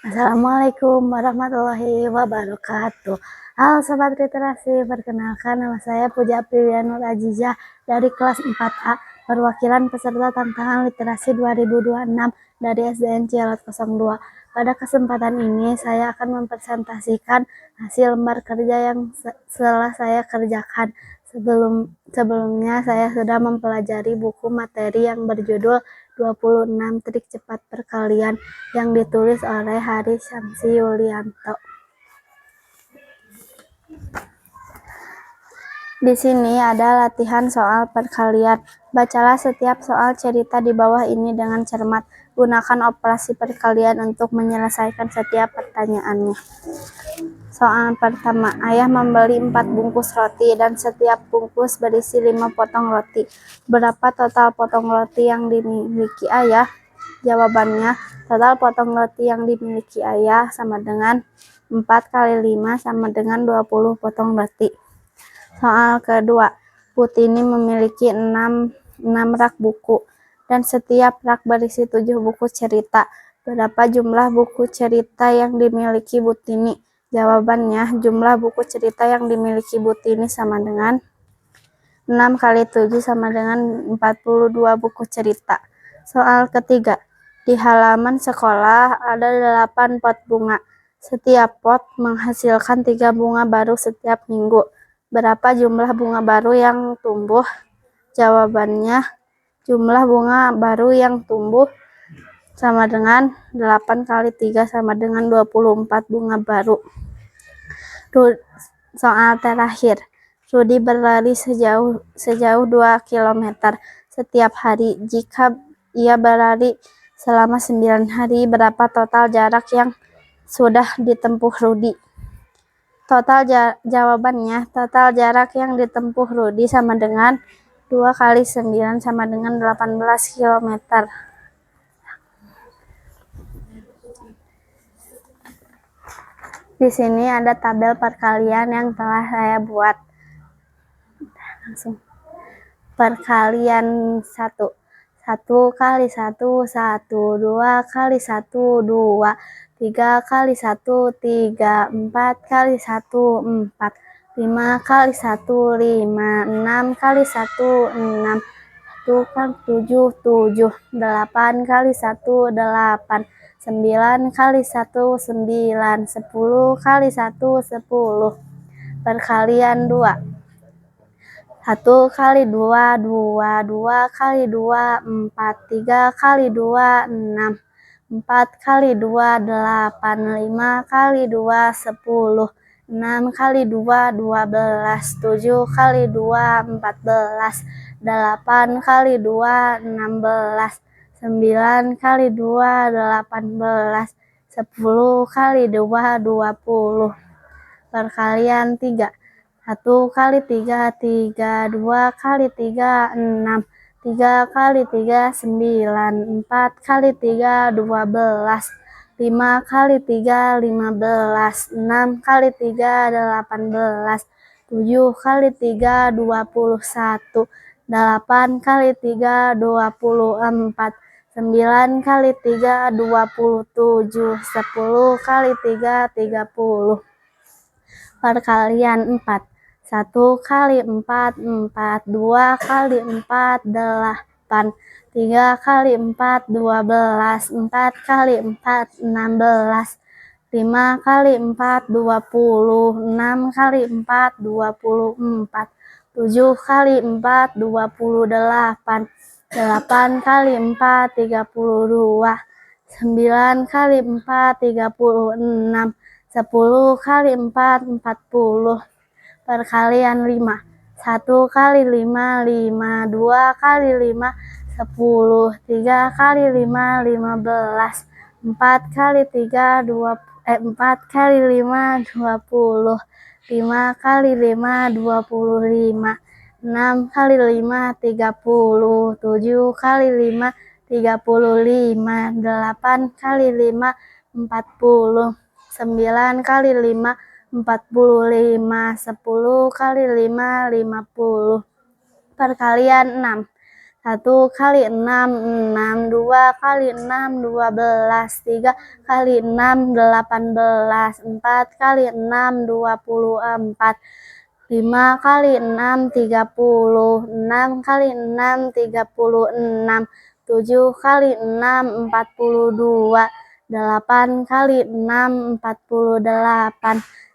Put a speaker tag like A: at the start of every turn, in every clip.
A: Assalamualaikum warahmatullahi wabarakatuh. Halo Sobat Literasi, perkenalkan nama saya Puja Aprilianur Azizah dari kelas 4A, perwakilan peserta tantangan literasi 2026 dari SDN Cialat 02. Pada kesempatan ini saya akan mempresentasikan hasil lembar kerja yang telah saya kerjakan. Sebelumnya saya sudah mempelajari buku materi yang berjudul 26 trik cepat perkalian yang ditulis oleh Haris Syamsi Yulianto. Di sini ada latihan soal perkalian. Bacalah setiap soal cerita di bawah ini dengan cermat. Gunakan operasi perkalian untuk menyelesaikan setiap pertanyaannya. Soal pertama, ayah membeli 4 bungkus roti dan setiap bungkus berisi 5 potong roti. Berapa total potong roti yang dimiliki ayah? Jawabannya, total potong roti yang dimiliki ayah sama dengan 4 kali 5 sama dengan 20 potong roti. Soal kedua, Putini memiliki 6 rak buku dan setiap rak berisi 7 buku cerita. Berapa jumlah buku cerita yang dimiliki Putini? Jawabannya, jumlah buku cerita yang dimiliki Putini sama dengan 6 kali 7 sama dengan 42 buku cerita. Soal ketiga, di halaman sekolah ada 8 pot bunga. Setiap pot menghasilkan 3 bunga baru setiap minggu. Berapa jumlah bunga baru yang tumbuh? Jawabannya, jumlah bunga baru yang tumbuh sama dengan 8 kali 3 sama dengan 24 bunga baru. Soal terakhir, Rudi berlari sejauh 2 km setiap hari. Jika ia berlari selama 9 hari, berapa total jarak yang sudah ditempuh Rudi? Jawabannya, total jarak yang ditempuh Rudi sama dengan 2 kali 9 sama dengan 18 km. Di sini ada tabel perkalian yang telah saya buat. Langsung. Perkalian 1. 1 kali 1, 1. 2 kali 1, 2. 3 kali 1, 3. 4 kali 1, 4. 5 kali 1, 5. 6 kali 1, 6. 1 kali 7, 7. 8 kali 1, 8. 9 kali 1, 9. 10 kali 1, 10. Perkalian 2. 1 kali 2, 2. 2 kali 2, 4. 3 kali 2, 6. 4 kali 2, 8. 5 kali 2, 10. 6 kali 2, 12. 7 kali 2, 14. 8 kali 2, 16. 9 kali 2, 18. 10 kali 2, 20. Perkalian 3. 1 kali 3, 3. 2 kali 3, 6. 3 kali 3, 9. 4 kali 3, 12. 5 kali 3, 15. 6 kali 3, 18. 7 kali 3, 21. 8 kali 3, 24. 9 kali 3, 27. 10 kali 3, 30. Perkalian 4. 1 kali 4, 4. 2 kali 4, 8. 3 kali 4, 12. 4 kali 4, 16. 5 kali 4, 20. 6 kali 4, 24. 7 kali 4, 28. 8 kali 4, 32. 9 kali 4, 36. 10 kali 4, 40. Perkalian 5. 1 kali 5, 5. 2 kali 5, 10. 3 kali 5, 15. 4 kali 3, 4 kali 5, 20. 5 kali 5, 25. 6 kali 5, 30. 7 kali 5, 35. 8 kali 5, 40. 9 kali 5, 45. 10 kali 5, 50. Perkalian 6. 1 kali 6, 6, 2 kali 6, 12, 3 kali 6, 18, 4 kali 6, 24, 5 kali 6, 30, 6 kali 6, 36, 7 kali 6, 42, 8 kali 6, 48, 9 kali 8, 54, 10 kali 6,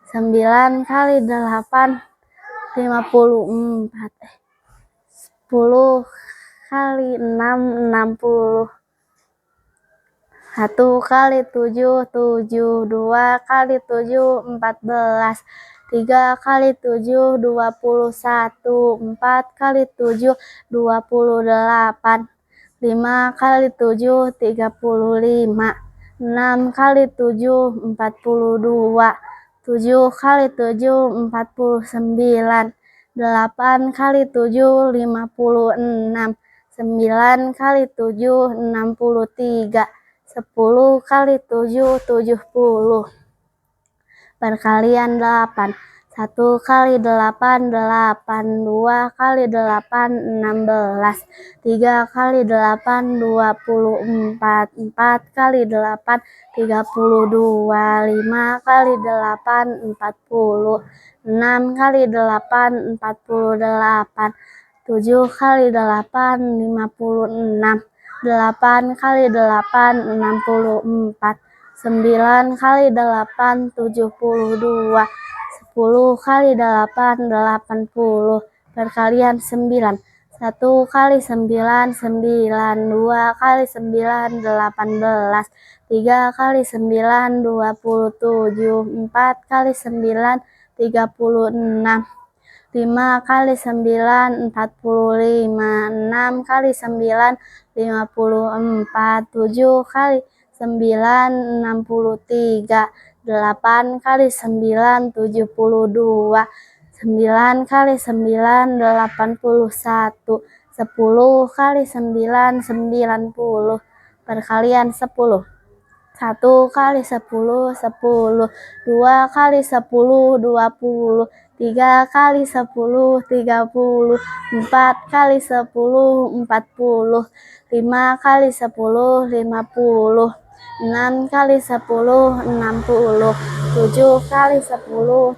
A: 60, 1 kali 7, 7, 2 kali 7, 14, 3 kali 7, 21, 4 kali 7, 28, 5 kali 7, 35, 6 kali 7, 42, 7 kali 7, 49, 8 kali 7, 56, 9 kali 7, 63, 10 kali 7, 70. Perkalian 8. 1 kali 8, 8. 2 kali 8, 16. 3 kali 8, 24. 4 kali 8, 32. 5 kali 8, 40. 6 kali 8, 48. 7 kali 8, 56. 8 kali 8, 64. 9 kali 8, 72. 10 kali 8, 80. Perkalian 9. 1 kali 9, 9. 2 kali 9, 18. 3 kali 9, 27. 4 kali 9, 36. 5 kali 9, 45. 6 kali 9, 54. 7 kali 9, 63. 8 kali 9, 72. 9 kali 9, 81. 10 kali 9, 90. Perkalian 10. 1 kali 10, 10. 2 kali 10, 20. 3 kali 10, 30. 4 kali 10, 40. 5 kali 10, 50. 6 kali 10, 60. 7 kali 10, 70.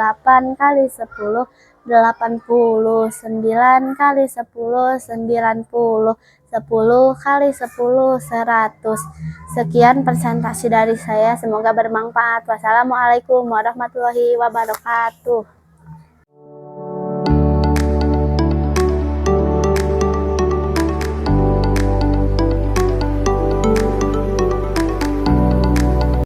A: 8 kali 10, 80. 9 kali 10, 90. 10 kali 10, 100. Sekian presentasi dari saya, semoga bermanfaat. Wassalamualaikum warahmatullahi wabarakatuh.